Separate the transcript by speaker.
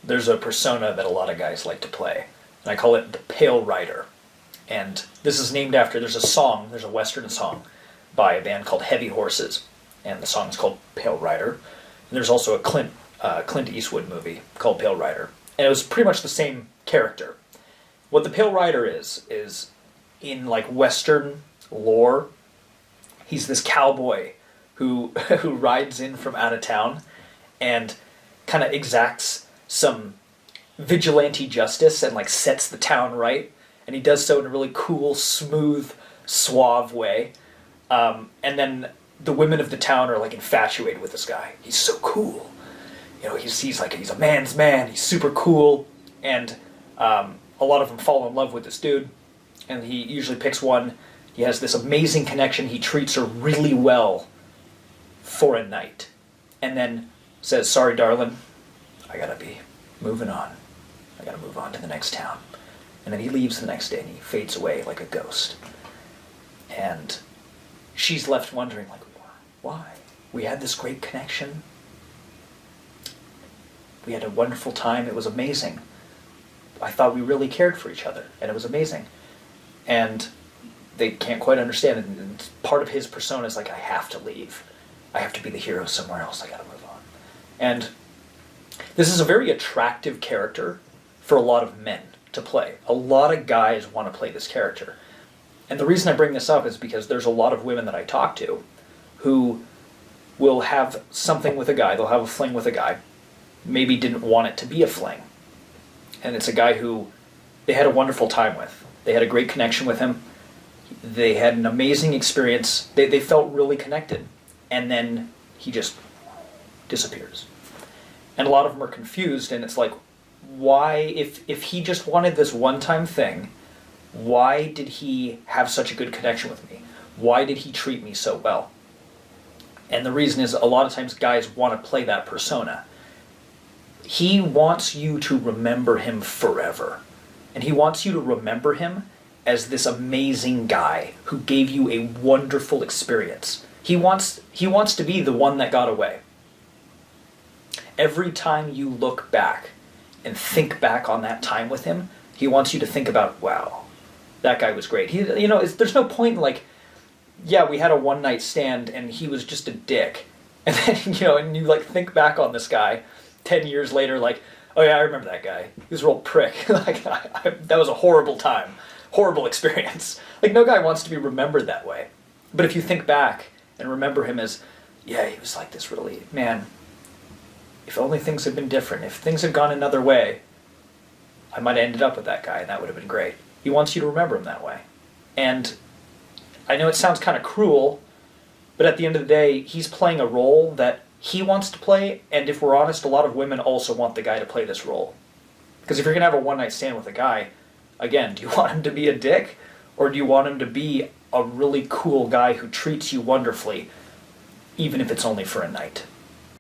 Speaker 1: there's a persona that a lot of guys like to play, and I call it the Pale Rider. And this is named after, there's a Western song by a band called Heavy Horses, and the song is called Pale Rider. And there's also a Clint Eastwood movie called Pale Rider, and it was pretty much the same character. What the Pale Rider is in like Western lore, he's this cowboy who rides in from out of town and kind of exacts some vigilante justice and like sets the town right, and he does so in a really cool, smooth, suave way. And then the women of the town are like infatuated with this guy. He's so cool. You know, he's a man's man. He's super cool, and a lot of them fall in love with this dude. And he usually picks one. He has this amazing connection. He treats her really well for a night, and then says, "Sorry, darling, I gotta be moving on. I gotta move on to the next town." And then he leaves the next day, and he fades away like a ghost. And she's left wondering, like, why? We had this great connection. We had a wonderful time. It was amazing. I thought we really cared for each other, and it was amazing. And they can't quite understand it. And part of his persona is like, I have to leave. I have to be the hero somewhere else. I gotta move on. And this is a very attractive character for a lot of men to play. A lot of guys want to play this character. And the reason I bring this up is because there's a lot of women that I talk to who will have something with a guy. They'll have a fling with a guy. Maybe didn't want it to be a fling. And it's a guy who they had a wonderful time with. They had a great connection with him. They had an amazing experience. They felt really connected. And then he just disappears. And a lot of them are confused, and it's like, why, if he just wanted this one-time thing, why did he have such a good connection with me? Why did he treat me so well? And the reason is, a lot of times guys want to play that persona. He wants you to remember him forever. And he wants you to remember him as this amazing guy who gave you a wonderful experience. He wants to be the one that got away. Every time you look back and think back on that time with him, he wants you to think about, wow, that guy was great. There's no point in like, yeah, we had a one-night stand and he was just a dick. And then, and you like think back on this guy 10 years later, like, oh yeah, I remember that guy. He was a real prick. Like, that was a horrible time. Horrible experience. Like, no guy wants to be remembered that way. But if you think back and remember him as, yeah, he was like this really, man, if only things had been different, if things had gone another way, I might have ended up with that guy and that would have been great. He wants you to remember him that way. And I know it sounds kind of cruel, but at the end of the day, he's playing a role that he wants to play, and if we're honest, a lot of women also want the guy to play this role. Because if you're going to have a one-night stand with a guy, again, do you want him to be a dick, or do you want him to be a really cool guy who treats you wonderfully, even if it's only for a night?